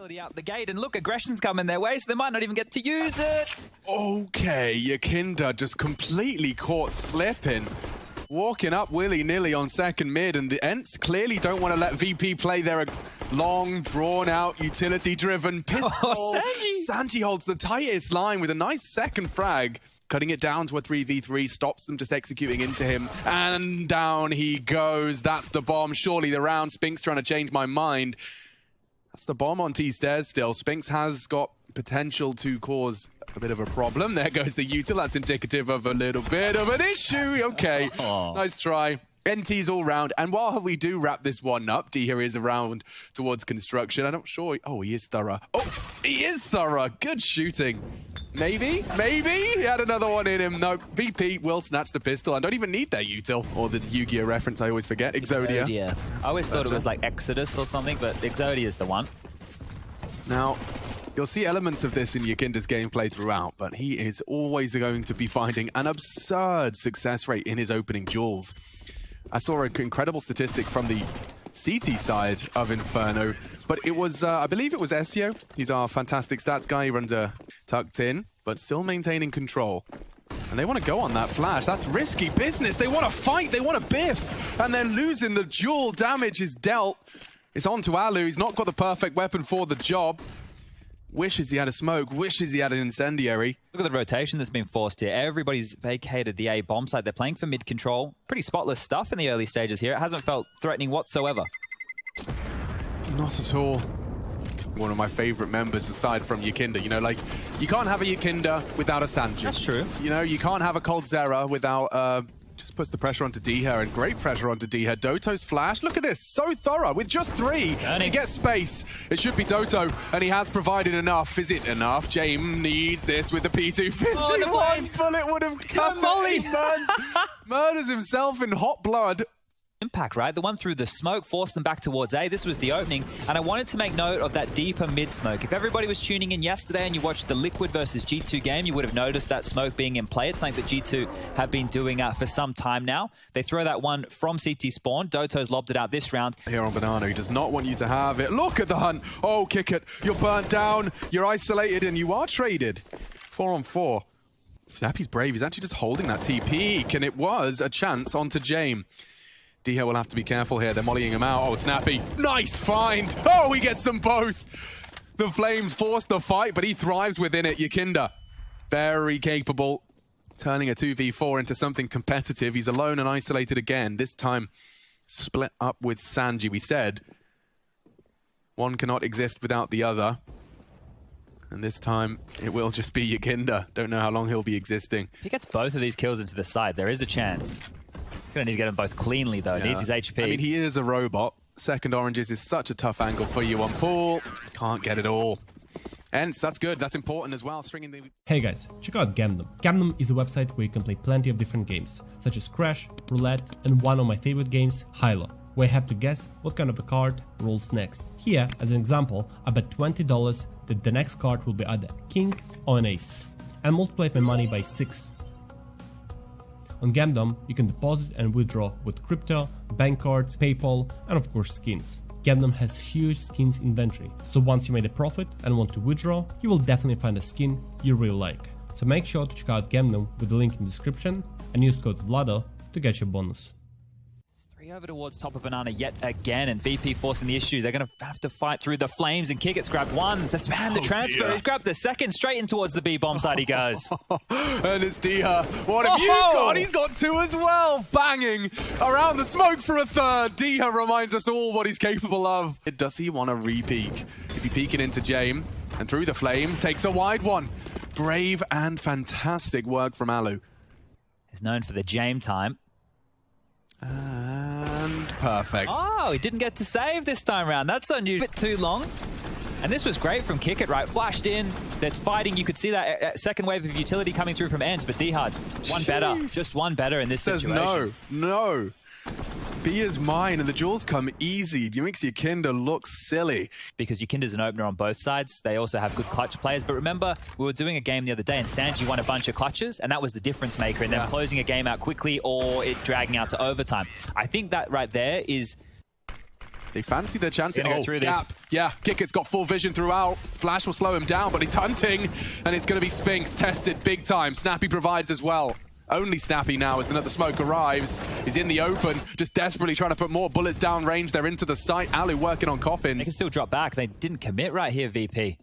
utility out the gate, and look, aggression's coming their way, so they might not even get to use it. Okay, Yakinda just completely caught slipping. Walking up willy-nilly on second mid, and the Ence clearly don't want to let VP play their long, drawn-out, utility-driven pistol. Oh, Sanji holds the tightest line with a nice second frag. Cutting it down to a 3v3, stops them just executing into him. And down he goes. That's the bomb. Surely the round. Spinks trying to change my mind. That's the bomb on T-stairs still. Spinks has got potential to cause a bit of a problem. There goes the util. That's indicative of a little bit of an issue. Okay, nice try. NT's all round. And while we do wrap this one up, D here is around towards construction. I'm not sure. Oh, he is thorough. Oh, he is thorough. Good shooting. Maybe? He had another one in him. No, VP will snatch the pistol and don't even need their util. Or the Yu-Gi-Oh reference I always forget. Exodia. I always thought it was like Exodus or something, but Exodia is the one. Now, you'll see elements of this in Yakinda's gameplay throughout, but he is always going to be finding an absurd success rate in his opening duels. I saw an incredible statistic from the CT side of Inferno, but it was, I believe it was Ezio. He's our fantastic stats guy. He runs a tucked in, but still maintaining control. And they want to go on that flash. That's risky business. They want to fight. They want to biff. And they're losing the duel. Damage is dealt. It's on to Alu. He's not got the perfect weapon for the job. Wishes he had a smoke, wishes he had an incendiary. Look at the rotation that's been forced here. Everybody's vacated the A bomb site. They're playing for mid control. Pretty spotless stuff in the early stages here. It hasn't felt threatening whatsoever. Not at all. One of my favorite members aside from Yakinda. You know, like, you can't have a Yakinda without a Sanji. That's true. You know, you can't have a Cold Zera without... just puts the pressure onto Diha, and great pressure onto Diha. Doto's flash, look at this, so thorough with just 3. He gets space. It should be Doto, and he has provided enough. Is it enough? James needs this with the P250. Oh, One bullet would have cut it. Murders himself in hot blood. Impact, right? The one through the smoke forced them back towards A. This was the opening, and I wanted to make note of that deeper mid smoke. If everybody was tuning in yesterday and you watched the Liquid versus G2 game, you would have noticed that smoke being in play. It's something that G2 have been doing for some time now. They throw that one from CT spawn. Doto's lobbed it out this round. Here on Banana, he does not want you to have it. Look at the hunt. Oh, kick it. You're burnt down. You're isolated, and you are traded. 4 on 4. Snappy's brave. He's actually just holding that TP, and it was a chance onto James. Diha will have to be careful here. They're mollying him out. Oh, Snappy. Nice find. Oh, he gets them both. The Flames force the fight, but he thrives within it. Yakinda, very capable. Turning a 2v4 into something competitive. He's alone and isolated again. This time, split up with Sanji. We said one cannot exist without the other. And this time, it will just be Yakinda. Don't know how long he'll be existing. If he gets both of these kills into the side, there is a chance. Gonna need to get them both cleanly though. Needs his HP. I mean, he is a robot. Second oranges is such a tough angle for you on pool. Can't get it all. Ence, that's good. That's important as well. Stringing the... Hey guys, check out Gamdom. Gamdom is a website where you can play plenty of different games, such as Crash, Roulette, and one of my favorite games, Hilo, where I have to guess what kind of a card rolls next. Here, as an example, I bet $20 that the next card will be either King or an Ace, and multiplied my money by 6. On Gamdom, you can deposit and withdraw with crypto, bank cards, PayPal, and of course skins. Gamdom has huge skins inventory, so once you made a profit and want to withdraw, you will definitely find a skin you really like. So make sure to check out Gamdom with the link in the description and use code VLADO to get your bonus. 3 over towards top of Banana yet again, and VP forcing the issue. They're going to have to fight through the flames, and Kigget's grabbed one. The spam, the transfer. Dear. He's grabbed the second. Straight in towards the B-bomb side he goes. And it's Diha. What have you got? He's got 2 as well. Banging around the smoke for a third. Diha reminds us all what he's capable of. Does he want to re-peek? He'd be peeking into James, and through the flame, takes a wide one. Brave and fantastic work from Alu. He's known for the James time. And perfect. Oh, he didn't get to save this time around. That's unusual. A bit too long. And this was great from Kickit, right? Flashed in. That's fighting. You could see that second wave of utility coming through from Ence, but D-Hard, one better. Just one better in this situation. Says no. B is mine, and the duels come easy. It makes Yakinda look silly. Because Yakinda's an opener on both sides. They also have good clutch players. But remember, we were doing a game the other day, and Sanji won a bunch of clutches, and that was the difference maker in them closing a game out quickly or it dragging out to overtime. I think that right there is They fancy their chances. Go through this. Gap. Yeah, Kicket's got full vision throughout. Flash will slow him down, but he's hunting, and it's going to be Spinks tested big time. Snappy provides as well. Only Snappy now as another smoke arrives. He's in the open, just desperately trying to put more bullets down range. They're into the site. Alu working on coffins. They can still drop back. They didn't commit right here, VP.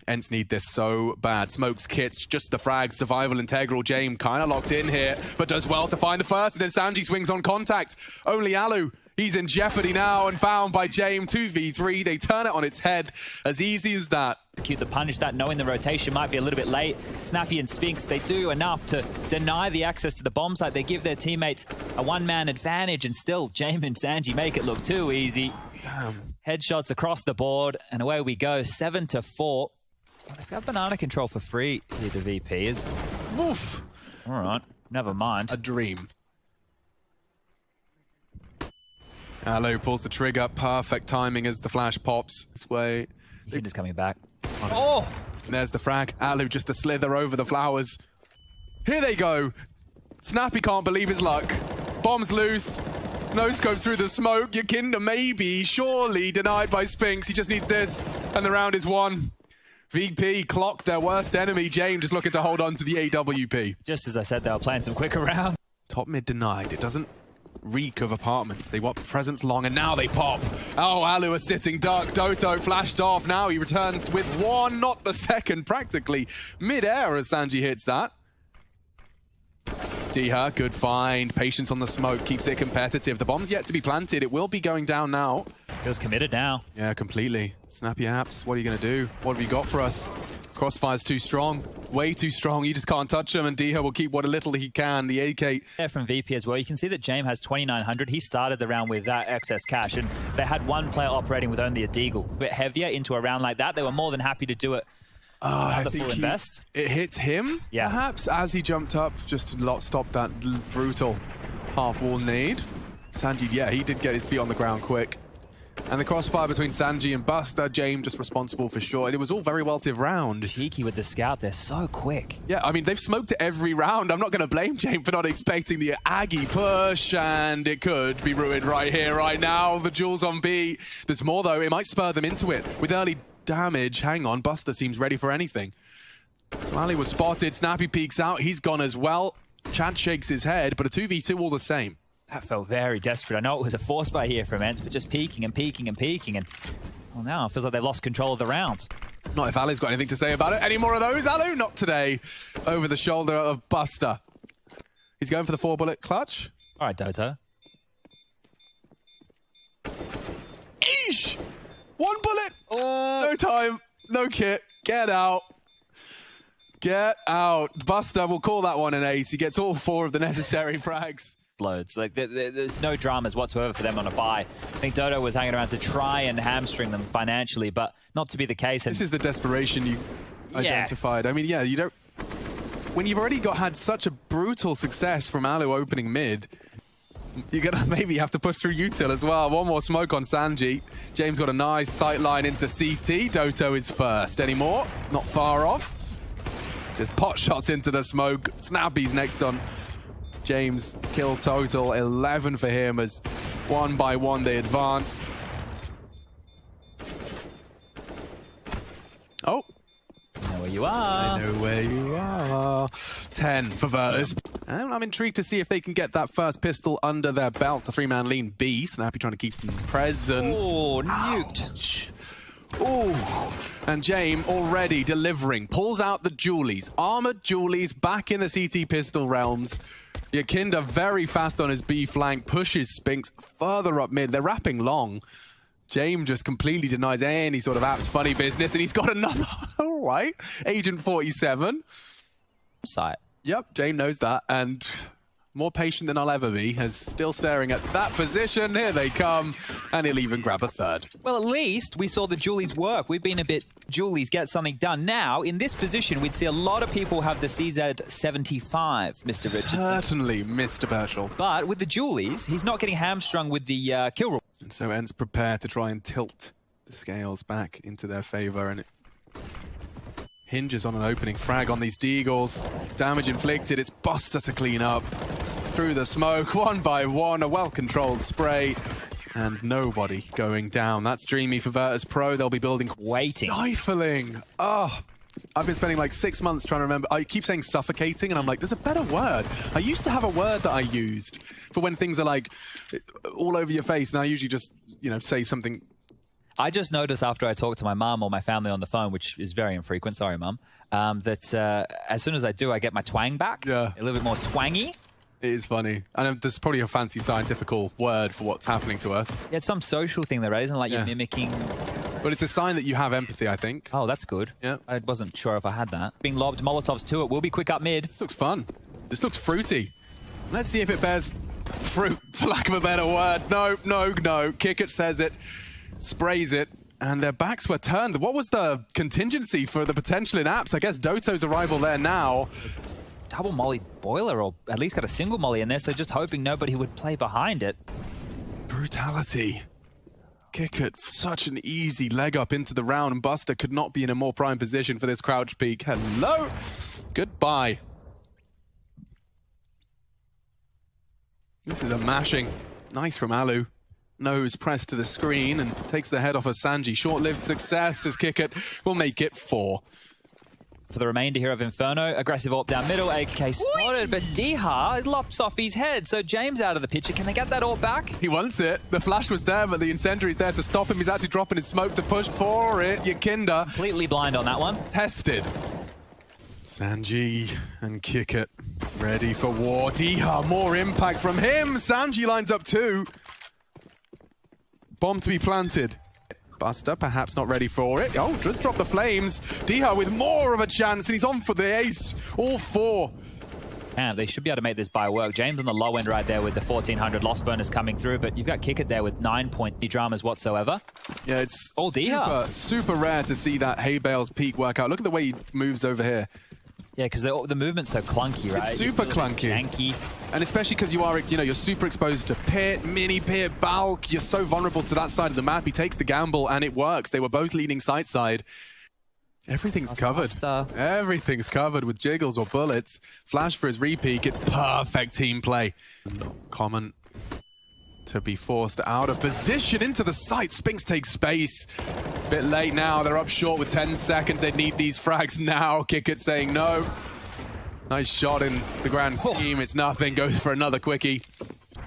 Ence need this so bad. Smokes, kits, just the frag, survival integral. Jame kind of locked in here, but does well to find the first, and then Sanji swings on contact. Only Alu, he's in jeopardy now and found by Jame. 2v3, they turn it on its head. As easy as that. Execute the punish that, knowing the rotation might be a little bit late. Snappy and Spinks, they do enough to deny the access to the bomb site. They give their teammates a one-man advantage, and still Jame and Sanji make it look too easy. Damn. Headshots across the board, and away we go, 7-4. They've got banana control for free here, the VPs. Woof. All right, never mind. A dream. Alu pulls the trigger. Perfect timing as the flash pops. This way. He's coming back. Oh! And there's the frag. Alu just a slither over the flowers. Here they go. Snappy can't believe his luck. Bomb's loose. No scope through the smoke. Yakinda maybe, surely denied by Spinks. He just needs this. And the round is won. VP clocked their worst enemy. Jame just looking to hold on to the AWP. Just as I said, they were playing some quicker rounds. Top mid denied. It doesn't reek of apartments. They want presence long, and now they pop. Oh, Alu is sitting duck. Doto flashed off. Now he returns with one, not the second, practically mid-air as Sanji hits that. Diha, good find. Patience on the smoke keeps it competitive. The bomb's yet to be planted. It will be going down now. Feels committed now. Yeah, completely. Snappy apps, what are you going to do? What have you got for us? Crossfire's too strong. Way too strong. You just can't touch him, and Diha will keep what little he can. The AK. There from VP as well. You can see that Jame has 2,900. He started the round with that excess cash, and they had one player operating with only a deagle. A bit heavier into a round like that. They were more than happy to do it. I think it hit him, yeah, perhaps, as he jumped up, just to stop that brutal half-wall nade. Sanji, yeah, he did get his feet on the ground quick. And the crossfire between Sanji and Buster, Jame just responsible for sure. It was all very well-timed round. Cheeky with the scout, they're so quick. Yeah, I mean, they've smoked it every round. I'm not going to blame Jame for not expecting the Aggie push, and it could be ruined right here, right now. The Jules on B. There's more, though. It might spur them into it. With early damage, hang on, Buster seems ready for anything. Lally was spotted, Snappy peeks out, he's gone as well. Chad shakes his head, but a 2v2 all the same. That felt very desperate. I know it was a force buy here from Ence, but just peeking and peeking and peeking, and well, now it feels like they lost control of the round. Not if Alu's got anything to say about it. Any more of those, Alu? Not today. Over the shoulder of Buster. He's going for the 4-bullet clutch. All right, Doto. Eesh! 1 bullet! No time, no kit. Get out. Get out. Buster will call that one an ace. He gets all 4 of the necessary frags. Loads. Like there's no dramas whatsoever for them on a buy. I think Doto was hanging around to try and hamstring them financially, but not to be the case. And this is the desperation you identified. I mean, yeah, you don't... When you've already had such a brutal success from Alu opening mid, you're gonna maybe have to push through util as well. One more smoke on Sanji. James got a nice sight line into CT. Doto is first. Any more? Not far off. Just pot shots into the smoke. Snappy's next on James. Kill total 11 for him as one by one they advance. Oh. I know where you are. I know where you are. 10 for Virtus. And I'm intrigued to see if they can get that first pistol under their belt. A 3-man lean B. Snappy trying to keep them present. Oh, nuked. Ooh. And Jame already delivering. Pulls out the Julies. Armored Julies back in the CT pistol realms. Yakinda very fast on his B flank. Pushes Spinks further up mid. They're wrapping long. Jame just completely denies any sort of apps funny business, and he's got another. All right. Agent 47. Site. Yep, Jame knows that, and more patient than I'll ever be, is still staring at that position. Here they come, and he'll even grab a third. Well, at least we saw the Julies work. We've been a bit Julies get something done. Now, in this position, we'd see a lot of people have the CZ75, Mr. Richardson. Certainly, Mr. Birchall. But with the Julies, he's not getting hamstrung with the kill reward. And so Ence prepared to try and tilt the scales back into their favor, and it hinges on an opening frag on these Deagles. Damage inflicted, it's Buster to clean up. Through the smoke, one by one, a well-controlled spray. And nobody going down. That's dreamy for VIRTUSPRO. They'll be building... Waiting. Stifling. Oh, I've been spending like 6 months trying to remember. I keep saying suffocating, and I'm like, there's a better word. I used to have a word that I used for when things are like all over your face, and I usually just, you know, say something. I just noticed after I talk to my mum or my family on the phone, which is very infrequent, sorry, mum, that as soon as I do, I get my twang back. Yeah. A little bit more twangy. It is funny. And there's probably a fancy scientific word for what's happening to us. Yeah, it's some social thing there, right? Isn't it like you're mimicking... But it's a sign that you have empathy, I think. Oh, that's good. Yeah. I wasn't sure if I had that. Being lobbed, Molotovs to it. Will be quick up mid. This looks fun. This looks fruity. Let's see if it bears fruit, for lack of a better word. No, no, no. Kickit says it, sprays it, and their backs were turned. What was the contingency for the potential in apps? I guess Doto's arrival there now. Double molly boiler, or at least got a single molly in there, so just hoping nobody would play behind it. Brutality. Kickit, such an easy leg up into the round, and Buster could not be in a more prime position for this crouch peek. Hello. Goodbye. This is a mashing. Nice from Alu. Nose pressed to the screen and takes the head off of Sanji. Short-lived success as Kickit will make it 4. For the remainder here of Inferno, aggressive AWP down middle, AK spotted, but Diha lops off his head, so James out of the picture. Can they get that AWP back? He wants it. The flash was there, but the incendiary's there to stop him. He's actually dropping his smoke to push for it. Yakinda. Completely blind on that one. Tested. Sanji and Kickit ready for war. Diha, more impact from him. Sanji lines up 2. Bomb to be planted. Buster perhaps not ready for it. Oh, just dropped the flames. Diha with more of a chance, and he's on for the ace. All 4. Man, they should be able to make this buy work. James on the low end right there with the 1400 loss bonus coming through, but you've got Kickit there with 9 point dramas whatsoever. Yeah, it's all Diha. Super rare to see that Hay Bale's peak workout. Look at the way he moves over here. Yeah, because the movement's so clunky, right? It's super clunky. Janky. And especially because you are, you know, you're super exposed to pit, mini pit, bulk. You're so vulnerable to that side of the map. He takes the gamble and it works. They were both leaning side. Everything's covered. Everything's covered with jiggles or bullets. Flash for his repeak. It's perfect team play. Comment to be forced out of position into the site. Spinks takes space. Bit late now. They're up short with 10 seconds. They need these frags now. Kickit saying no. Nice shot in the grand scheme. It's nothing. Goes for another quickie.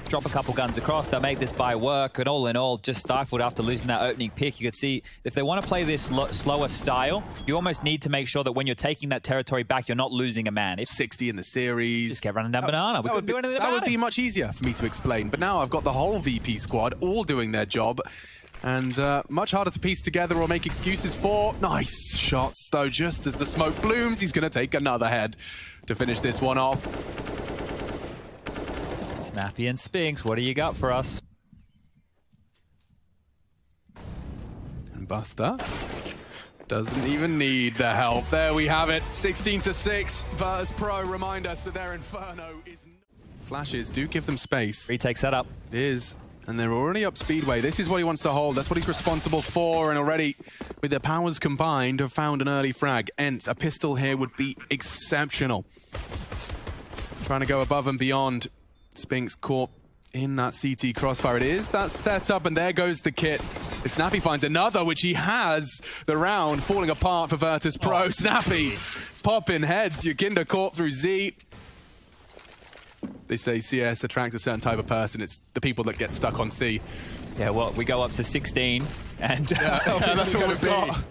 Drop a couple guns across. They'll make this buy work. And all in all, just stifled after losing that opening pick. You could see if they want to play this slower style, you almost need to make sure that when you're taking that territory back, you're not losing a man. If 60 in the series. Just get running down banana. We couldn't do anything about it. That would be much easier for me to explain. But now I've got the whole VP squad all doing their job. And much harder to piece together or make excuses for. Nice shots, though. Just as the smoke blooms, he's going to take another head to finish this one off. Snappy and Spinks, what do you got for us? And Buster doesn't even need the help. There we have it. 16-6. VIRTUSPRO remind us that their Inferno is... Flashes do give them space. Retake setup. It is. And they're already up Speedway. This is what he wants to hold. That's what he's responsible for. And already, with their powers combined, have found an early frag. Ence, a pistol here would be exceptional. Trying to go above and beyond. Spinks caught in that CT crossfire. It is that setup, and there goes the kit. If Snappy finds another, which he has, the round falling apart for VIRTUSPRO. Oh, Snappy popping heads. Yakinda caught through Z. They say CS attracts a certain type of person. It's the people that get stuck on C. Yeah, well, we go up to 16, and that's what we've got.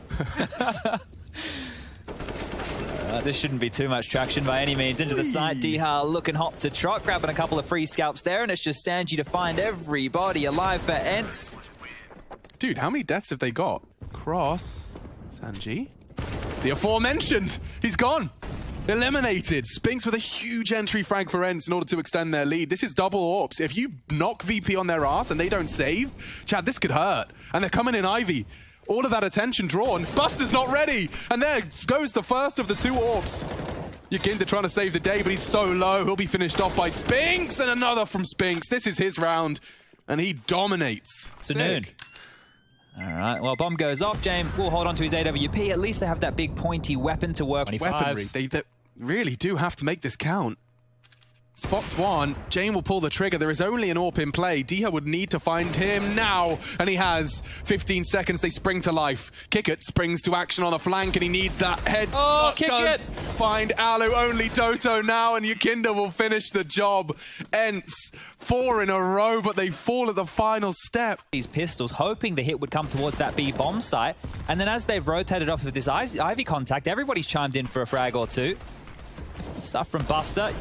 This shouldn't be too much traction by any means. Into the side, Diha looking hot to trot, grabbing a couple of free scalps there, and it's just Sanji to find everybody alive for Ence. Dude, how many deaths have they got? Cross, Sanji. The aforementioned, he's gone. Eliminated. Spinks with a huge entry frag for Ence in order to extend their lead. This is double AWPs. If you knock VP on their ass and they don't save, Chad, this could hurt. And they're coming in Ivy. All of that attention drawn. Buster's not ready. And there goes the first of the 2 AWPs. Yakinda trying to save the day, but he's so low. He'll be finished off by Spinks, and another from Spinks. This is his round, and he dominates. Afternoon. All right, well, bomb goes off. James will hold on to his AWP. At least they have that big pointy weapon to work. 25. Weaponry. They really do have to make this count. Spots one. Jane will pull the trigger. There is only an AWP in play. Diha would need to find him now. And he has 15 seconds. They spring to life. Kickit springs to action on the flank and he needs that head. Oh, Kickit! Find Alu. Only Doto now and Yukinda will finish the job. Ence, 4 in a row, but they fall at the final step. These pistols, hoping the hit would come towards that B bomb site. And then as they've rotated off of this Ivy contact, everybody's chimed in for a frag or two. Stuff from Buster.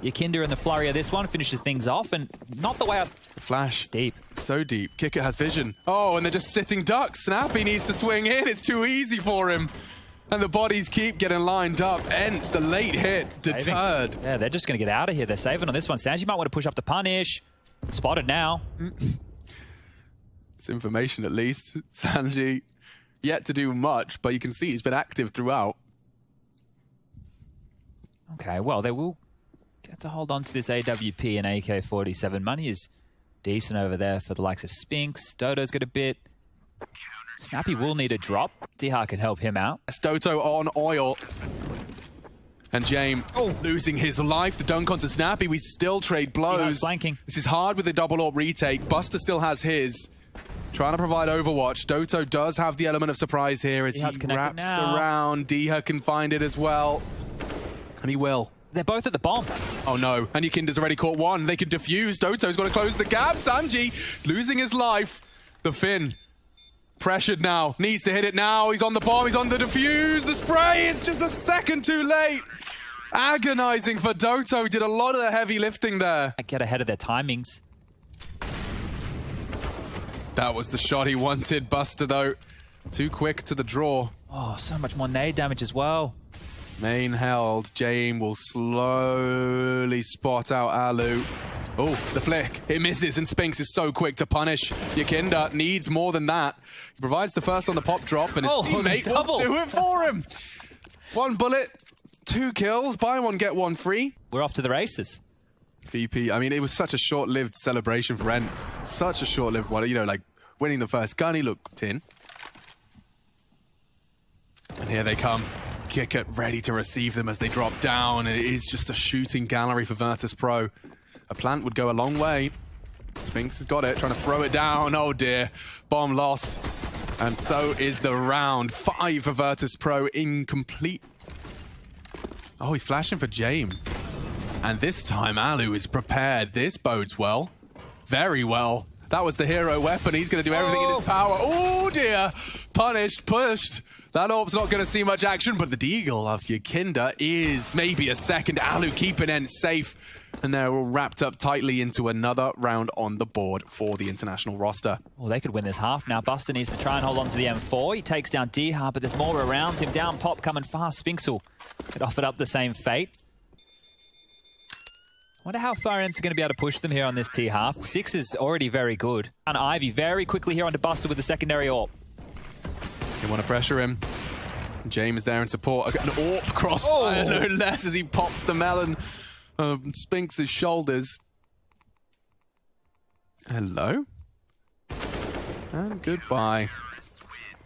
Yukinda in the flurry of this one finishes things off, and not the way up. Flash. It's deep. So deep. Kickit has vision. Oh, and they're just sitting ducks. Snappy needs to swing in. It's too easy for him. And the bodies keep getting lined up. Ence, the late hit, deterred. Saving. Yeah, they're just going to get out of here. They're saving on this one. Sanji might want to push up the punish. Spotted now. It's information at least. Sanji, yet to do much, but you can see he's been active throughout. Okay, well, they will get to hold on to this AWP and AK-47. Money is decent over there for the likes of Spinks. Dodo's got a bit. Snappy will need a drop. Diha can help him out. Doto on oil. And James losing his life. The dunk onto Snappy. We still trade blows. Flanking. This is hard with the double AWP retake. Buster still has his. Trying to provide overwatch. Doto does have the element of surprise here as he wraps around. Diha can find it as well. And he will. They're both at the bomb. Oh no, and Yukinda's already caught one. They can defuse. Doto's got to close the gap. Sanji losing his life. The Finn pressured now. Needs to hit it now. He's on the bomb. He's on the defuse. The spray. It's just a second too late. Agonizing for Doto. Did a lot of the heavy lifting there. Get ahead of their timings. That was the shot he wanted. Buster though, too quick to the draw. Oh, so much more nade damage as well. Main held. Jane will slowly spot out Alu. Oh, the flick. It misses, and Spinks is so quick to punish. Yukinda needs more than that. He provides the first on the pop drop, and his teammate will do it for him. 1 bullet, 2 kills. Buy one, get one free. We're off to the races. VP, I mean, it was such a short-lived celebration for Ence. Such a short-lived one. You know, like winning the first gun, he looked in. And here they come. Kickit ready to receive them as they drop down. It is just a shooting gallery for VIRTUSPRO. A plant would go a long way. Spinks has got it, trying to throw it down. Oh dear, bomb lost. And so is the round. 5 for VIRTUSPRO, incomplete. Oh, he's flashing for James. And this time Alu is prepared. This bodes well. Very well. That was the hero weapon. He's going to do everything in his power. Oh dear, punished, pushed. That AWP's not going to see much action, but the deagle of Yukinda is maybe a second. Alu keeping Ence safe. And they're all wrapped up tightly into another round on the board for the international roster. Well, they could win this half now. Buster needs to try and hold on to the M4. He takes down Diha, but there's more around him. Down pop coming fast. Spinksel could offer up the same fate. Wonder how far Ence are going to be able to push them here on this T half. 6 is already very good. And Ivy very quickly here onto Buster with the secondary AWP. They want to pressure him. James is there in support. An AWP crossfire, no less, as he pops the melon of Spinks' shoulders. Hello? And goodbye.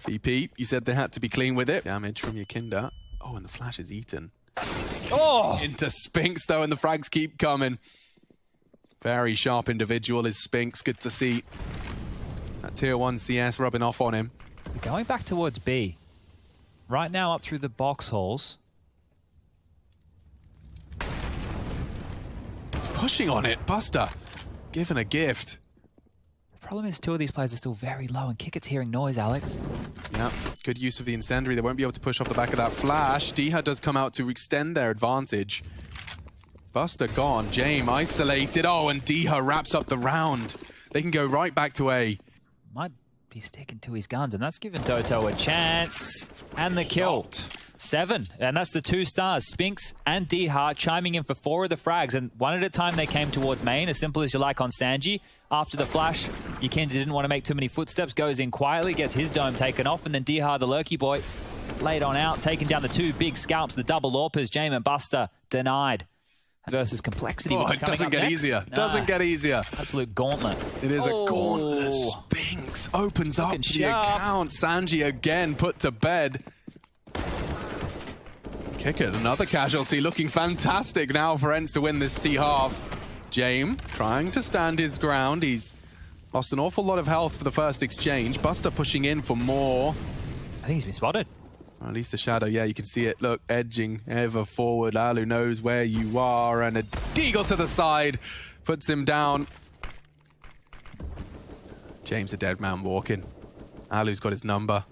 VP, you said they had to be clean with it. Damage from Yukinda. Oh, and the flash is eaten. Oh! Into Spinks, though, and the frags keep coming. Very sharp individual is Spinks. Good to see that tier 1 CS rubbing off on him. Going back towards B. Right now up through the box halls. Pushing on it, Buster. Given a gift. The problem is 2 of these players are still very low and Kickit's hearing noise, Alex. Yeah, good use of the incendiary. They won't be able to push off the back of that flash. Diha does come out to extend their advantage. Buster gone. James isolated. Oh, and Diha wraps up the round. They can go right back to A. Might be sticking to his guns, and that's given Doto a chance. And the kill. 7, and that's the 2 stars. Spinks and Diha chiming in for 4 of the frags, and one at a time they came towards main, as simple as you like on Sanji. After the flash, Yukinda didn't want to make too many footsteps, goes in quietly, gets his dome taken off, and then Diha, the lurky boy, laid on out, taking down the 2 big scalps, the double AWPers. James and Buster denied. Versus complexity. Oh, it doesn't get easier. Doesn't get easier. Absolute gauntlet. It is a gauntlet. Spinks opens up the account. Sanji again put to bed. Kick it, another casualty, looking fantastic now for Ence to win this T-half. James trying to stand his ground. He's lost an awful lot of health for the first exchange. Buster pushing in for more. I think he's been spotted. Or at least the shadow, yeah, you can see it. Look, edging ever forward. Alu knows where you are, and a deagle to the side puts him down. James a dead man walking. Alu's got his number.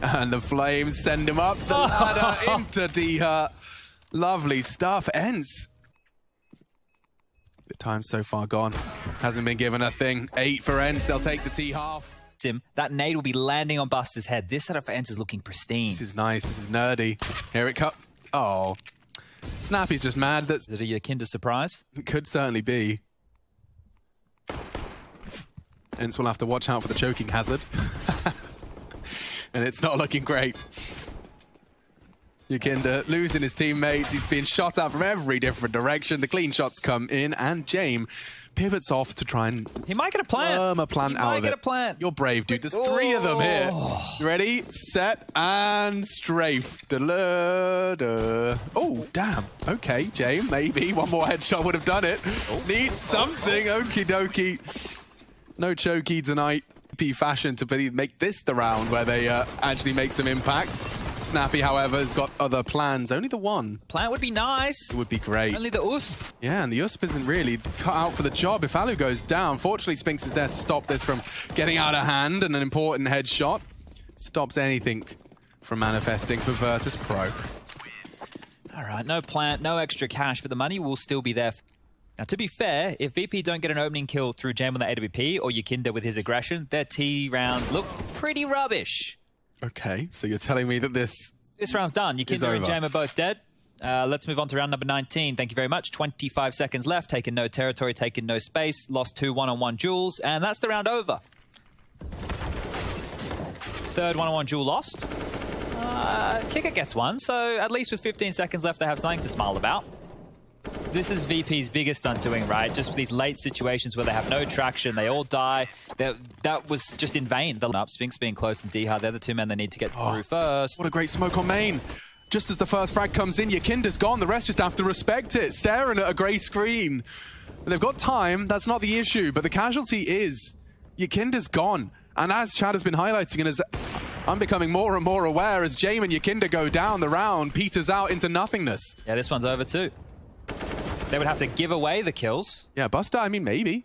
And the flames send him up the ladder into D-Hut. Lovely stuff. Ence. Good time so far gone. Hasn't been given a thing. 8 for Ence. They'll take the T-half. That nade will be landing on Buster's head. This setup for Ence is looking pristine. This is nice. This is nerdy. Here it comes. Oh. Snappy's just mad. That's Is it a Kinder surprise? It could certainly be. Ence will have to watch out for the choking hazard. And it's not looking great. Yukinda losing his teammates. He's being shot at from every different direction. The clean shots come in, and James pivots off to try and He might get a plant. a plant out of it. He might get a plant. You're brave, dude. There's 3 of them here. Ready, set, and strafe. Oh, damn. Okay, James, maybe. One more headshot would have done it. Need something. Okie dokie. No chokey tonight. P fashion to make this the round where they actually make some impact. Snappy, however, has got other plans. Only the one. Plant would be nice. It would be great. Only the USP. Yeah, and the USP isn't really cut out for the job. If Alu goes down, fortunately, Spinks is there to stop this from getting out of hand, and an important headshot stops anything from manifesting for VIRTUSPRO. All right, no plant, no extra cash, but the money will still be there. Now, to be fair, if VP don't get an opening kill through Jam on the AWP or Yukinda with his aggression, their T rounds look pretty rubbish. Okay, so you're telling me that this round's done. Yukinda and Jam are both dead. Let's move on to round number 19. Thank you very much. 25 seconds left. Taken no territory, taken no space. Lost 2 one-on-one duels, and that's the round over. Third one-on-one duel lost. Kicker gets one, so at least with 15 seconds left, they have something to smile about. This is VP's biggest undoing, right? Just these late situations where they have no traction, they all die. That was just in vain. The up, Spinks being close and D-Hard, they're the 2 men they need to get through first. What a great smoke on main. Just as the first frag comes in, Yukinda's gone. The rest just have to respect it, staring at a grey screen. They've got time, that's not the issue, but the casualty is Yukinda's gone. And as Chad has been highlighting, and as I'm becoming more and more aware, as James and Yukinda go down, the round peters out into nothingness. Yeah, this one's over too. They would have to give away the kills. Yeah, Buster, I mean, maybe.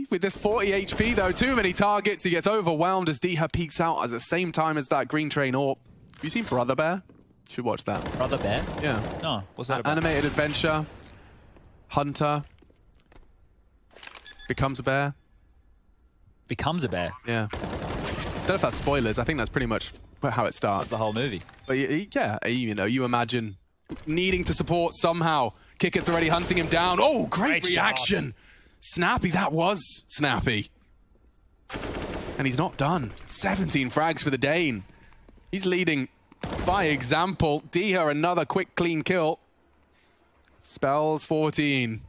With this 40 HP, though, too many targets. He gets overwhelmed as D-Ha peeks out at the same time as that green train AWP. Have you seen Brother Bear? Should watch that. Brother Bear? Yeah. No, what's that about? Animated adventure. Hunter. Becomes a bear. Becomes a bear? Yeah. Don't know if that's spoilers. I think that's pretty much how it starts. That's the whole movie. But yeah, you know, you imagine needing to support somehow. Kickett's already hunting him down. Oh, great reaction. Snappy, that was snappy. And he's not done. 17 frags for the Dane. He's leading by example. D-Ha, another quick, clean kill. Spells 14.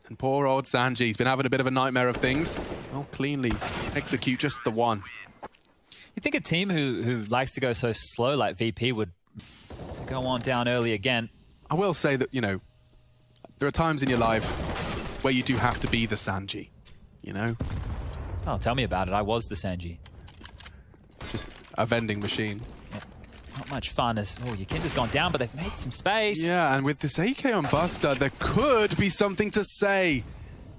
And poor old Sanji, he's been having a bit of a nightmare of things. Well, cleanly execute just the one. You think a team who likes to go so slow like VP would go on down early again? I will say that, you know, there are times in your life where you do have to be the Sanji, you know? Oh, tell me about it. I was the Sanji. Just a vending machine. Yeah. Not much fun as... Oh, Yukinda's gone down, but they've made some space. Yeah, and with this AK on Buster, there could be something to say.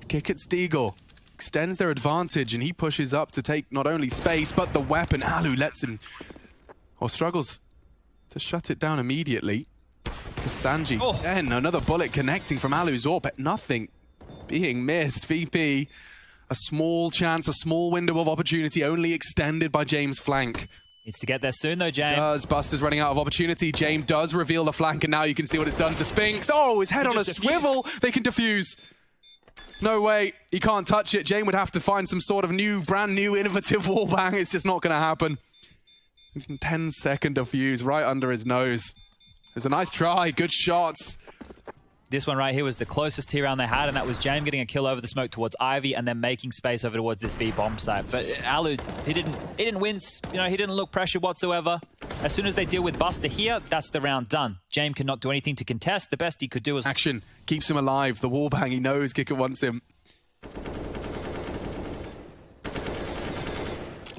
Kickett's Deagle extends their advantage, and he pushes up to take not only space, but the weapon. Alu lets him... or struggles to shut it down immediately. Because Sanji, then another bullet connecting from Alu's AWP, but nothing being missed. VP, a small chance, a small window of opportunity, only extended by James' flank. Needs to get there soon though, James. Does. Buster's running out of opportunity. James does reveal the flank, and now you can see what it's done to Spinks. Oh, his head on a swivel. They can defuse. No way. He can't touch it. James would have to find some sort of brand new, innovative wallbang. It's just not going to happen. 10-second defuse right under his nose. It's a nice try, good shots. This one right here was the closest T round they had, and that was James getting a kill over the smoke towards Ivy and then making space over towards this B bomb site. But Alu, he didn't wince, you know, he didn't look pressured whatsoever. As soon as they deal with Buster here, that's the round done. James cannot do anything to contest. The best he could do is... Action keeps him alive. The wallbang, he knows Kicker wants him.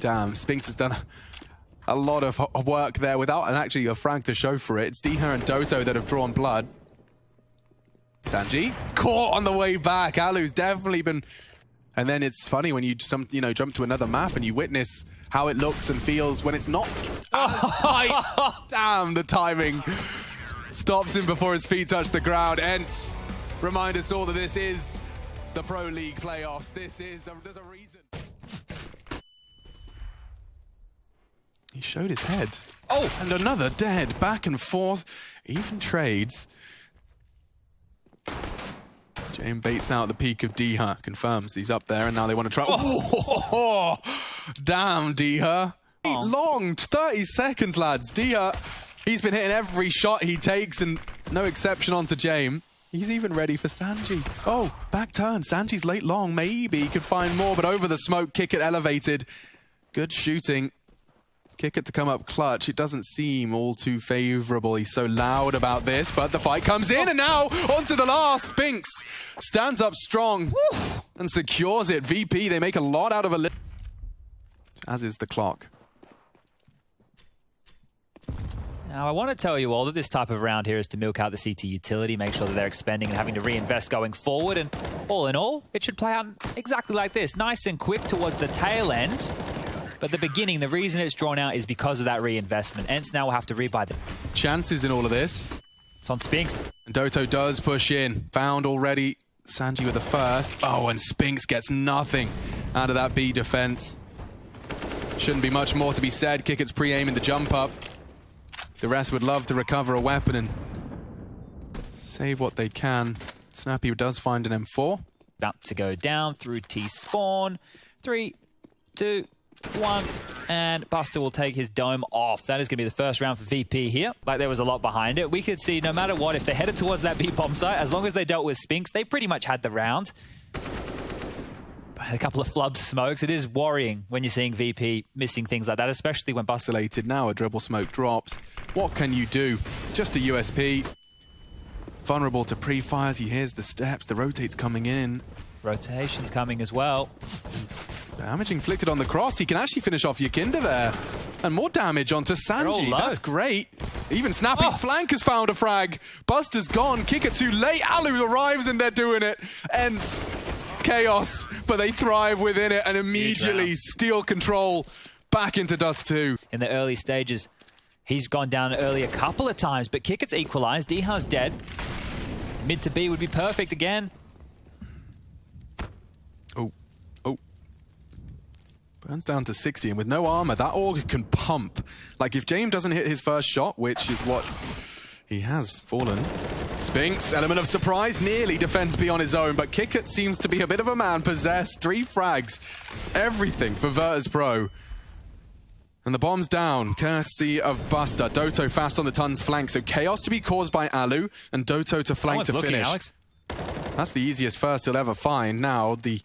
Damn, Spinks has done a lot of work there without actually a frag to show for it. It's Diha and Doto that have drawn blood. Sanji caught on the way back. Alu's definitely been... And then it's funny when you jump to another map and you witness how it looks and feels when it's not as tight. Damn, the timing stops him before his feet touch the ground. Ence, remind us all that this is the Pro League playoffs. There's a reason. He showed his head. Oh, and another dead. Back and forth. Even trades. James baits out the peak of Diha. Confirms he's up there, and now they want to try. Oh, damn, Diha. Long, 30 seconds, lads. Diha, he's been hitting every shot he takes, and no exception onto James. He's even ready for Sanji. Oh, back turn. Sanji's late long. Maybe he could find more, but over the smoke, Kick it elevated. Good shooting. Kick it to come up clutch. It doesn't seem all too favorable. He's so loud about this, but the fight comes in, and now onto the last. Spinks stands up strong and secures it. VP, they make a lot out of a as is the clock. Now, I want to tell you all that this type of round here is to milk out the CT utility, make sure that they're expending and having to reinvest going forward. And all in all, it should play out exactly like this. Nice and quick towards the tail end. But the beginning, the reason it's drawn out is because of that reinvestment. Ence now will have to rebuy the chances in all of this. It's on Spinks. And Doto does push in. Found already. Sanji with the first. Oh, and Spinks gets nothing out of that B defense. Shouldn't be much more to be said. Kick it's pre-aiming the jump up. The rest would love to recover a weapon and save what they can. Snappy does find an M4. About to go down through T-spawn. 3, 2, 1, and Buster will take his dome off. That is going to be the first round for VP here. Like, there was a lot behind it. We could see no matter what, if they headed towards that B-bomb site, as long as they dealt with Spinks, they pretty much had the round. But a couple of flub smokes. It is worrying when you're seeing VP missing things like that, especially when Buster... Now a dribble smoke drops. What can you do? Just a USP. Vulnerable to pre-fires. He hears the steps. The rotate's coming in. Rotation's coming as well. Damage inflicted on the cross. He can actually finish off Yakinda there. And more damage onto Sanji. That's great. Even Snappy's flank has found a frag. Buster's gone. Kick it too late. Alu arrives and they're doing it. Ence. Chaos. But they thrive within it and immediately steal control back into Dust 2. In the early stages, he's gone down early a couple of times, but Kick it's equalized. Diha's dead. Mid to B would be perfect again. Burns down to 60, and with no armor, that org can pump. Like, if James doesn't hit his first shot, which is what he has fallen. Spinks, element of surprise, nearly defends B on his own, but Kickert seems to be a bit of a man possessed. 3 frags, everything for VIRTUSPRO. And the bomb's down, courtesy of Buster. Doto fast on the Tun's flank, so chaos to be caused by Alu, and Doto to flank to finish. Alex. That's the easiest first he'll ever find. Now, the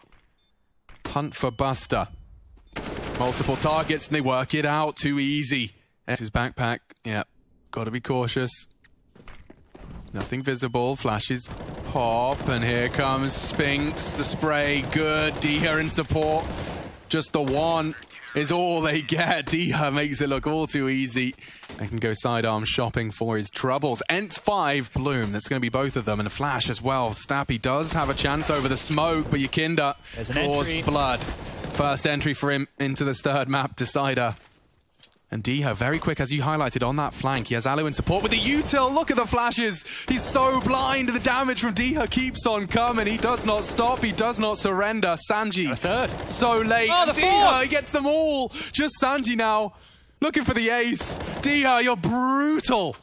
hunt for Buster. Multiple targets, and they work it out too easy. That's his backpack. Yeah, gotta be cautious. Nothing visible. Flashes pop, and here comes Spinks. The spray, good. Diha in support. Just the one is all they get. Diha makes it look all too easy. They can go sidearm shopping for his troubles. Ence 5, Bloom. That's going to be both of them, and a flash as well. Snappy does have a chance over the smoke, but Yakinda draws blood. First entry for him into this third map decider. And Diha, very quick, as you highlighted, on that flank. He has Alu in support with the util. Look at the flashes. He's so blind. The damage from Diha keeps on coming. He does not stop. He does not surrender. Sanji, third. So late. Oh, the Diha, he gets them all. Just Sanji now, looking for the ace. Diha, you're brutal.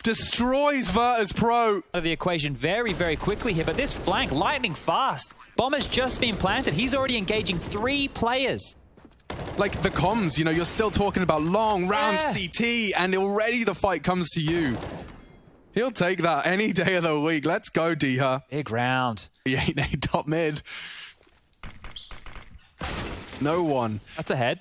Destroys VIRTUSPRO. Out of the equation very, very quickly here, but this flank, lightning fast. Bomb has just been planted. He's already engaging 3 players. Like the comms, you know, you're still talking about long round CT, and already the fight comes to you. He'll take that any day of the week. Let's go, Diha. Big round. The 8-8 top mid. No one. That's ahead.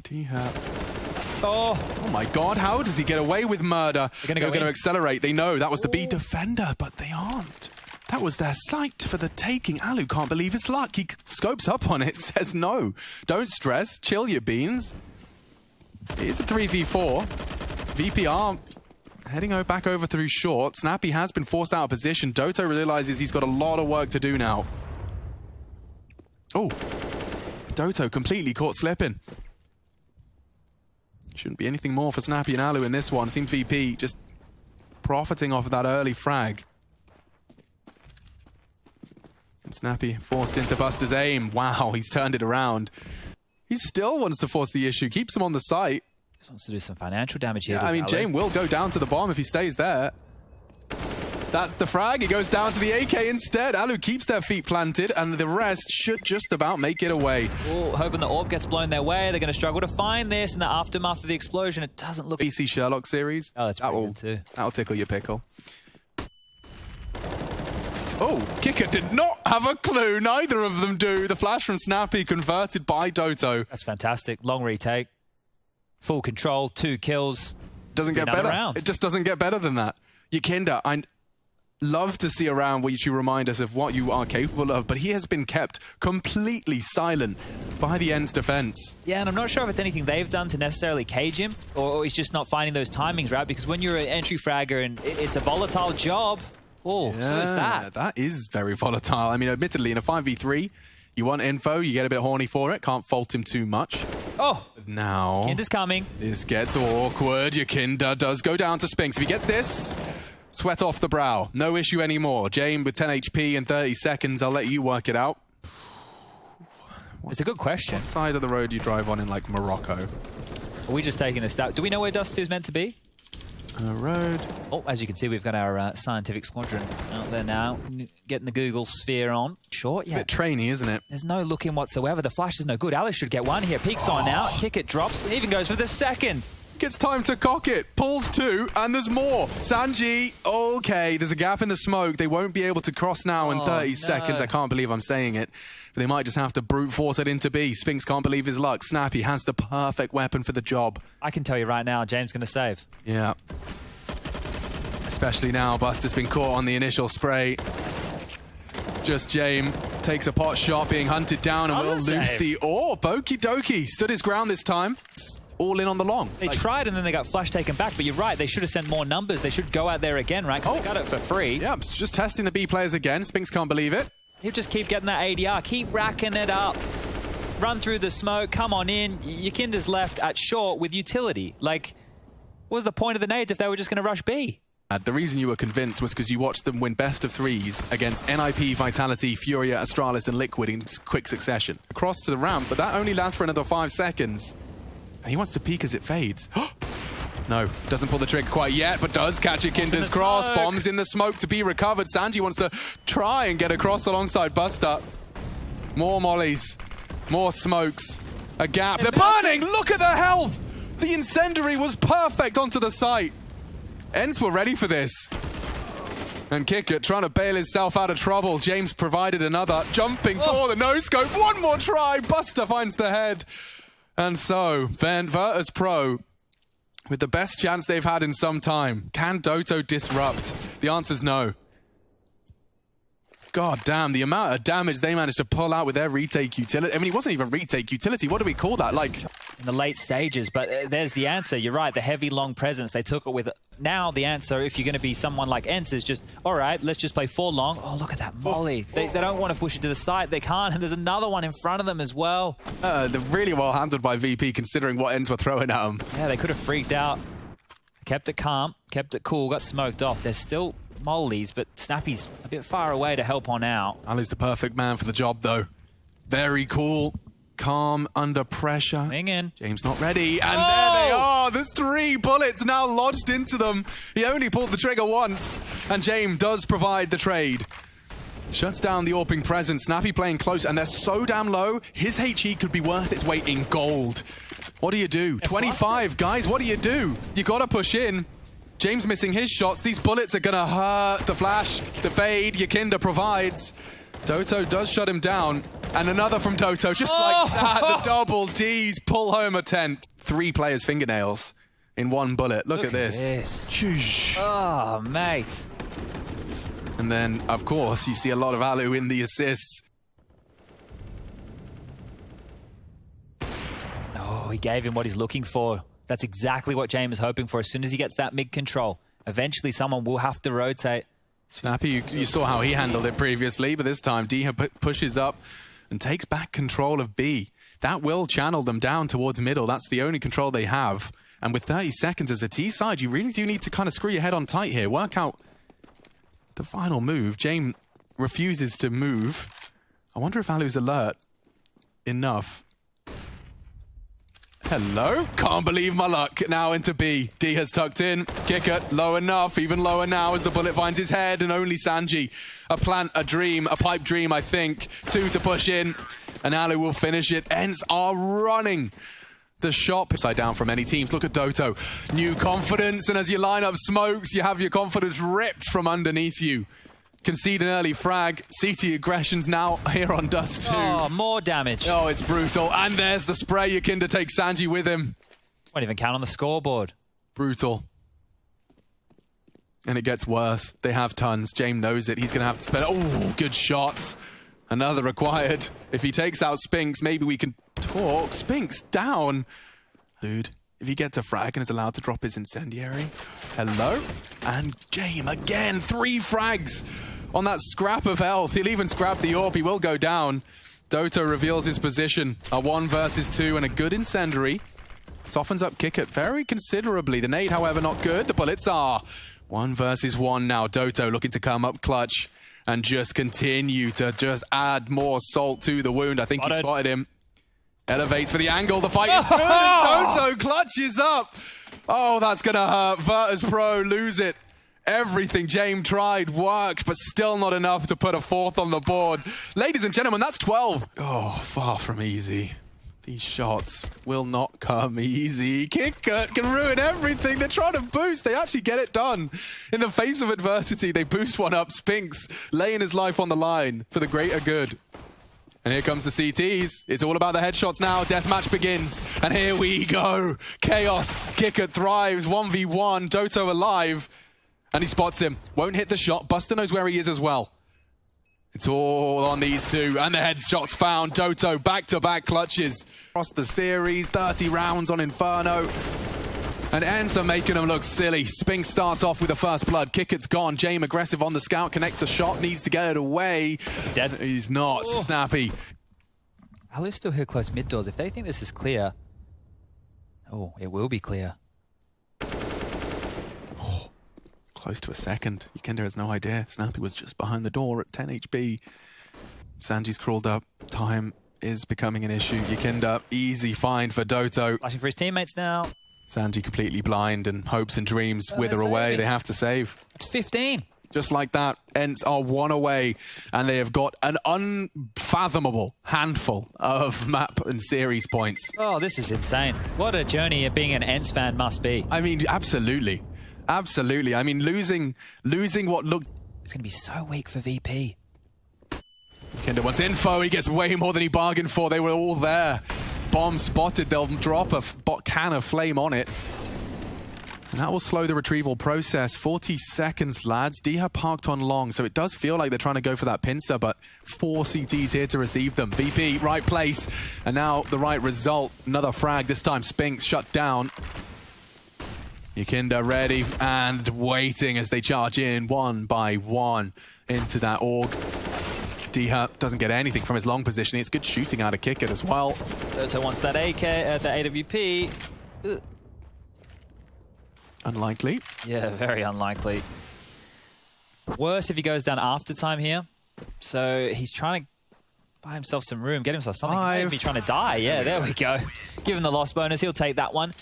Diha Oh my god, how does he get away with murder? They're going to accelerate. They know that was the B defender, but they aren't. That was their sight for the taking. Alu can't believe his luck. He scopes up on it, says no. Don't stress, chill your beans. It's a 3v4. VPR heading back over through short. Snappy has been forced out of position. Doto realizes he's got a lot of work to do now. Oh, Doto completely caught slipping. Shouldn't be anything more for Snappy and Alu in this one. Seems VP just profiting off of that early frag. And Snappy forced into Buster's aim. Wow, he's turned it around. He still wants to force the issue, keeps him on the site. Just wants to do some financial damage here. Yeah, I mean, Jame will go down to the bomb if he stays there. That's the frag. He goes down to the AK instead. Alu keeps their feet planted, and the rest should just about make it away. Oh, hoping the orb gets blown their way. They're going to struggle to find this in the aftermath of the explosion. It doesn't look... BC Sherlock series. Oh, that's pretty good too. That'll tickle your pickle. Oh, Kicker did not have a clue. Neither of them do. The flash from Snappy converted by Doto. That's fantastic. Long retake. Full control. 2 kills. Doesn't get better. Round. It just doesn't get better than that. Yakinda, I love to see a round where you remind us of what you are capable of, but he has been kept completely silent by the Ence defense. Yeah, and I'm not sure if it's anything they've done to necessarily cage him, or he's just not finding those timings right, because when you're an entry fragger and it's a volatile job, so is that. That is very volatile. I mean, admittedly, in a 5v3, you want info, you get a bit horny for it, can't fault him too much. Oh! Now... Kinder's coming. This gets awkward. Yakinda does go down to Spinks. If he gets this, sweat off the brow. No issue anymore. Jame with 10 HP and 30 seconds. I'll let you work it out. It's a good question. What side of the road do you drive on in, like, Morocco? Are we just taking a step? Do we know where Dust 2 is meant to be? Road. Oh, as you can see, we've got our scientific squadron out there now, getting the Google sphere on. Short, yeah. It's a bit trainy, isn't it? There's no look in whatsoever. The flash is no good. Alice should get one here. Peeks on now. Kick it, drops. It even goes for the second. Gets time to cock it. Pulls 2, and there's more. Sanji, okay, there's a gap in the smoke. They won't be able to cross now in 30 seconds. I can't believe I'm saying it. But they might just have to brute force it into B. Spinks can't believe his luck. Snappy has the perfect weapon for the job. I can tell you right now, James going to save. Yeah. Especially now, Buster's been caught on the initial spray. Just Jame takes a pot shot, being hunted down, and will lose the orb. Okie dokie. Stood his ground this time. All in on the long. They tried and then they got flash taken back, but you're right, they should have sent more numbers. They should go out there again, right? Because they got it for free. Yeah, just testing the B players again. Spinks can't believe it. He'll just keep getting that ADR, keep racking it up. Run through the smoke, come on in. Yakinda's left at short with utility. Like, what was the point of the nades if they were just going to rush B? The reason you were convinced was because you watched them win best of 3s against NIP, Vitality, Furia, Astralis, and Liquid in quick succession. Across to the ramp, but that only lasts for another 5 seconds. And he wants to peek as it fades. No, doesn't pull the trigger quite yet, but does catch Yakinda's cross. Smoke. Bombs in the smoke to be recovered. Sanji wants to try and get across alongside Buster. More mollies, more smokes, a gap. They're burning! Look at the health! The incendiary was perfect onto the site. Ence were ready for this. And Kickert trying to bail himself out of trouble. James provided another. Jumping for the no-scope. One more try. Buster finds the head. And so, VIRTUSPRO, with the best chance they've had in some time. Can Doto disrupt? The answer's no. God damn, the amount of damage they managed to pull out with their retake utility. I mean, it wasn't even retake utility. What do we call that? Like, in the late stages, but there's the answer. You're right, the heavy, long presence. They took it with... Now the answer, if you're going to be someone like Ence, is just, all right, let's just play 4 long. Oh, look at that molly. They don't want to push it to the side. They can't, and there's another one in front of them as well. They're really well handled by VP, considering what Ence were throwing at them. Yeah, they could have freaked out. Kept it calm, kept it cool, got smoked off. There's still mollies, but Snappy's a bit far away to help on out. Alu's the perfect man for the job, though. Very cool, calm, under pressure. Hang in. James not ready, and there they are. There's 3 bullets now lodged into them. He only pulled the trigger once, and James does provide the trade. Shuts down the AWPing presence. Snappy playing close, and they're so damn low, his HE could be worth its weight in gold. What do you do? 25, guys, what do you do? You gotta push in. James missing his shots. These bullets are gonna hurt. The flash, the fade, Yakinda provides. Doto does shut him down. And another from Doto, just like that. The double Ds pull home a 10th. 3 players' fingernails in one bullet. Look at this. Oh, mate. And then, of course, you see a lot of Alu in the assists. Oh, he gave him what he's looking for. That's exactly what James is hoping for. As soon as he gets that mid control, eventually someone will have to rotate. Snappy, you saw how he handled it previously, but this time Diha pushes up and takes back control of B. That will channel them down towards middle. That's the only control they have. And with 30 seconds as a T side, you really do need to kind of screw your head on tight here. Work out the final move. James refuses to move. I wonder if Alu's alert enough. Hello? Can't believe my luck. Now into B. D has tucked in. Kicker, low enough. Even lower now as the bullet finds his head. And only Sanji. A plant, a dream, a pipe dream, I think. 2 to push in. And Alu will finish it. Ence are running the shop upside down from any teams. Look at Doto. New confidence. And as you line up smokes, you have your confidence ripped from underneath you. Concede an early frag. CT aggressions now here on Dust 2. Oh, more damage. Oh, it's brutal. And there's the spray. Yakinda takes Sanji with him. Won't even count on the scoreboard. Brutal. And it gets worse. They have tons. James knows it. He's going to have to spend... Oh, good shots. Another required. If he takes out Spinks, maybe we can talk. Spinks down. Dude, if he gets a frag and is allowed to drop his incendiary. Hello? And James again. 3 frags on that scrap of health. He'll even scrap the AWP. He will go down. Doto reveals his position. A 1 versus 2 and a good incendiary. Softens up Kickert very considerably. The nade, however, not good. The bullets are 1 versus 1 now. Doto looking to come up clutch and just continue to just add more salt to the wound. I think he spotted him. Elevates for the angle. The fight is good. And Doto clutches up. Oh, that's going to hurt. VIRTUSPRO lose it. Everything James tried worked, but still not enough to put a 4th on the board. Ladies and gentlemen, that's 12. Oh, far from easy. These shots will not come easy. Kickert can ruin everything. They're trying to boost. They actually get it done. In the face of adversity, they boost one up. Spinks laying his life on the line for the greater good. And here comes the CTs. It's all about the headshots now. Deathmatch begins. And here we go. Chaos. Kickert thrives. 1v1. Doto alive. And he spots him. Won't hit the shot. Buster knows where he is as well. It's all on these two. And the headshots found. Doto back-to-back clutches. Across the series. 30 rounds on Inferno. And Ence are making them look silly. Spinks starts off with the first blood. Kickert's gone. James aggressive on the scout. Connects a shot. Needs to get it away. He's dead. He's not. Oh. Snappy. Alu's still here close mid doors. If they think this is clear... Oh, it will be clear. Oh, close to a second. Yakinda has no idea. Snappy was just behind the door at 10 HP. Sanji's crawled up. Time is becoming an issue. Yakinda, easy find for Doto. Flashing for his teammates now. Sanji completely blind and hopes and dreams wither away. They have to save. It's 15. Just like that, Ence are 1 away, and they have got an unfathomable handful of map and series points. Oh, this is insane. What a journey being an Ence fan must be. I mean, absolutely. Absolutely. I mean, losing what looked... It's going to be so weak for VP. Kinder wants info. He gets way more than he bargained for. They were all there. Bomb spotted. They'll drop a can of flame on it. And that will slow the retrieval process. 40 seconds, lads. Diha parked on long, so it does feel like they're trying to go for that pincer, but 4 CTs here to receive them. VP, right place. And now the right result. Another frag, this time Spinks shut down. Yakinda ready and waiting as they charge in 1 by 1 into that org. Diha doesn't get anything from his long position. It's good shooting out of Kickert as well. Doto wants that AK, the AWP. Ugh. Unlikely. Yeah, very unlikely. Worse if he goes down after time here. So he's trying to buy himself some room, get himself something. Maybe trying to die. Yeah, there we go. Give him the loss bonus. He'll take that one.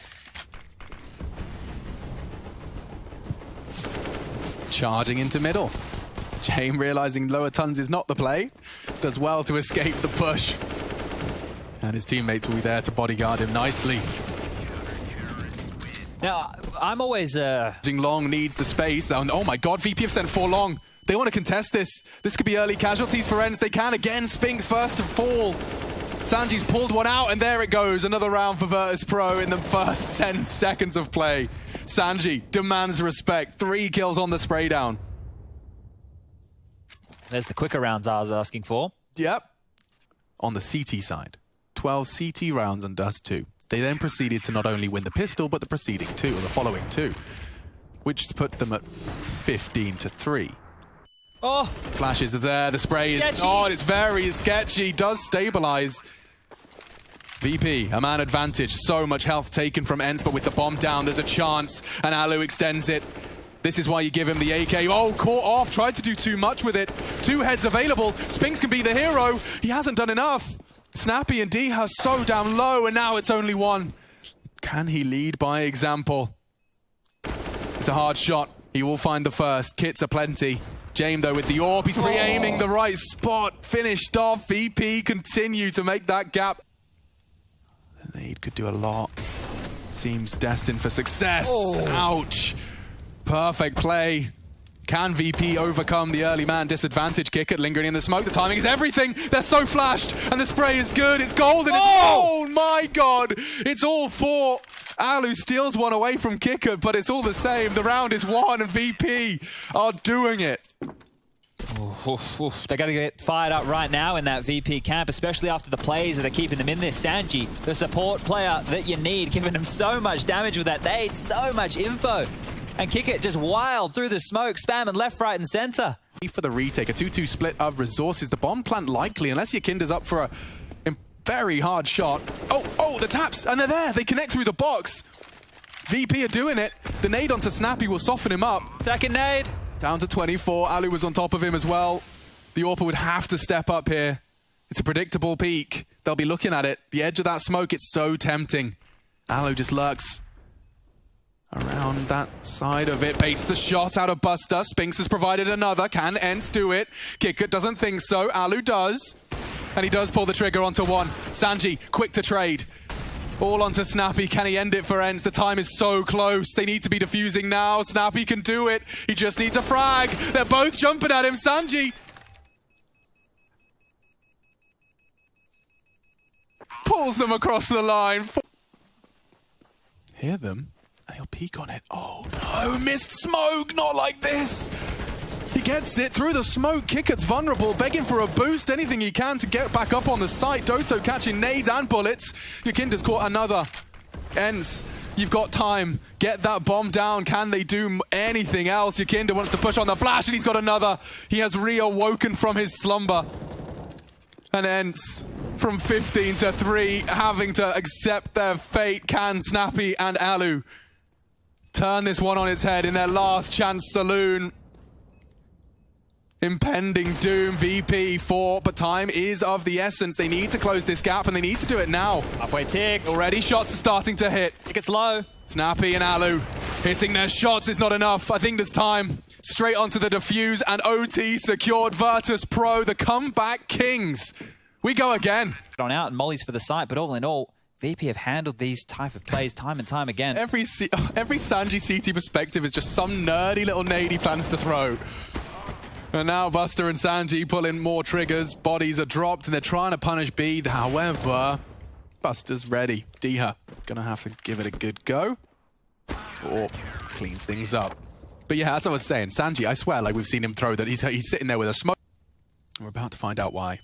Charging into middle. James realizing lower tons is not the play. Does well to escape the push. And his teammates will be there to bodyguard him nicely. Now, I'm always... Long needs the space. Oh my god, VP have sent 4 long. They want to contest this. This could be early casualties for Ence. They can again. Spinks first to fall. Sanji's pulled one out, and there it goes. Another round for VIRTUSPRO in the first 10 seconds of play. Sanji demands respect. 3 kills on the spray down. There's the quicker rounds I was asking for. Yep. On the CT side, 12 CT rounds and Dust 2. They then proceeded to not only win the pistol, but the preceding 2, or the following 2, which put them at 15-3. Oh! Flashes are there, the spray is... Sketchy. Oh, it's very sketchy, does stabilize. VP, a man advantage, so much health taken from Ence, but with the bomb down, there's a chance, and Alu extends it. This is why you give him the AK. Oh, caught off, tried to do too much with it. 2 heads available, Spinks can be the hero. He hasn't done enough. Snappy and D are so down low, and now it's only 1. Can he lead by example? It's a hard shot. He will find the first. Kits are plenty. James, though, with the AWP, he's pre-aiming the right spot. Finished off. VP continue to make that gap. The nade could do a lot. Seems destined for success. Oh. Ouch. Perfect play. Can VP overcome the early man disadvantage? Kickert lingering in the smoke. The timing is everything. They're so flashed, and the spray is good. It's golden. Oh my God. It's all 4. Alu steals one away from Kickert, but it's all the same. The round is won, and VP are doing it. They got to get fired up right now in that VP camp, especially after the plays that are keeping them in this. Sanji, the support player that you need, giving them so much damage with that nade, so much info. And Kickert just wild through the smoke, spamming left, right, and center. For the retake, a 2-2 split of resources. The bomb plant likely, unless your Kinder's up for a very hard shot. Oh, the taps, and they're there. They connect through the box. VP are doing it. The nade onto Snappy will soften him up. Second nade. Down to 24. Alu was on top of him as well. The AWP would have to step up here. It's a predictable peak. They'll be looking at it. The edge of that smoke, it's so tempting. Alu just lurks around that side of it, baits the shot out of Buster. Spinks has provided another. Can Ence do it? Kickert doesn't think so. Alu does. And he does pull the trigger onto 1. Sanji, quick to trade. All onto Snappy. Can he end it for Ence? The time is so close. They need to be defusing now. Snappy can do it. He just needs a frag. They're both jumping at him. Sanji pulls them across the line. Hear them? And he'll peek on it. Oh no, missed smoke, not like this. He gets it through the smoke. Kickert's vulnerable, begging for a boost, anything he can to get back up on the site. Doto catching nades and bullets. Yakinda's caught another. Ence, you've got time. Get that bomb down. Can they do anything else? Yakinda wants to push on the flash, and he's got another. He has reawoken from his slumber. And Ence, from 15-3, having to accept their fate. Can Snappy and Alu turn this one on its head in their last chance saloon? Impending doom, VP 4, but time is of the essence. They need to close this gap, and they need to do it now. Halfway ticked. Already shots are starting to hit. It gets low. Snappy and Alu hitting their shots is not enough. I think there's time. Straight onto the defuse, and OT secured. VIRTUSPRO, the comeback kings. We go again. On out and mollies for the site, but all in all, VP have handled these type of plays time and time again. Every Sanji CT perspective is just some nerdy little nade he plans to throw. And now Buster and Sanji pulling more triggers. Bodies are dropped and they're trying to punish B. However, Buster's ready. Diha gonna have to give it a good go. Or cleans things up. But yeah, as I was saying, Sanji, I swear, like we've seen him throw that. He's sitting there with a smoke. We're about to find out why.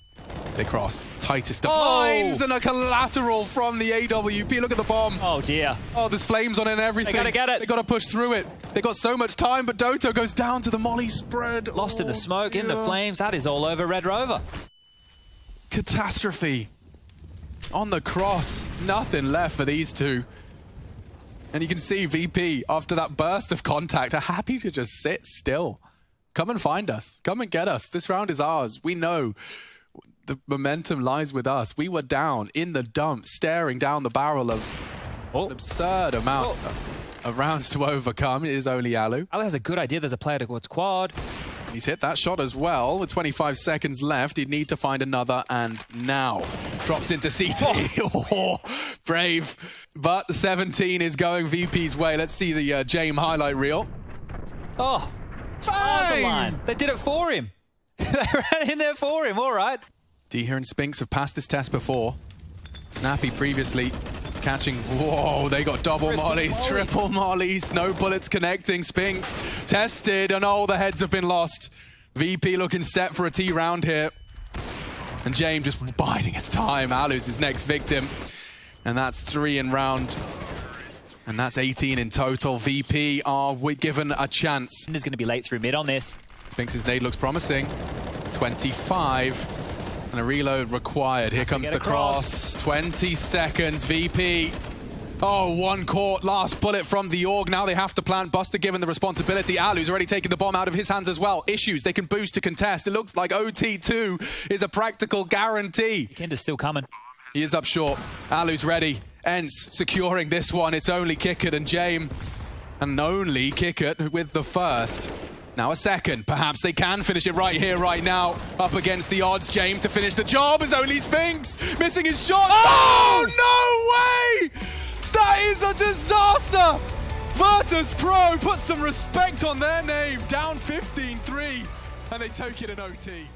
They cross. Tightest of lines and a collateral from the AWP. Look at the bomb. Oh, dear. Oh, there's flames on it and everything. They gotta get it. They gotta push through it. They got so much time, but Doto goes down to the molly spread. Lost in the smoke, in the flames. That is all over Red Rover. Catastrophe. On the cross. Nothing left for these two. And you can see VP, after that burst of contact, are happy to just sit still. Come and find us. Come and get us. This round is ours. We know the momentum lies with us. We were down in the dump, staring down the barrel of an absurd amount of rounds to overcome. It is only Alu. Alu has a good idea. There's a player towards quad. He's hit that shot as well. With 25 seconds left, he'd need to find another, and now drops into CT. Oh, brave. But 17 is going VP's way. Let's see the James highlight reel. Oh, stars align. They did it for him. They ran in there for him. All right. Diha and Spinks have passed this test before. Snappy previously catching. Whoa, they got double mollies, triple mollies, no bullets connecting. Spinks tested, and all the heads have been lost. VP looking set for a T round here. And James just biding his time. Alu's his next victim. And that's 3 in round. And that's 18 in total. VP are given a chance. Is going to be late through mid on this. Spinks' nade looks promising. 25. And a reload required. Here comes the cross. 20 seconds. VP. Oh, one caught. Last bullet from the Org. Now they have to plant. Buster given the responsibility. Alu's already taken the bomb out of his hands as well. Issues. They can boost to contest. It looks like OT2 is a practical guarantee. Kinder's still coming. He is up short. Alu's ready. Ence securing this one. It's only Kickert and Jame. And only Kickert with the first. Now a second. Perhaps they can finish it right here, right now. Up against the odds. Jame to finish the job as only Spinks. Missing his shot. Oh, no way! That is a disaster! VIRTUSPRO put some respect on their name. Down 15-3. And they take it in OT.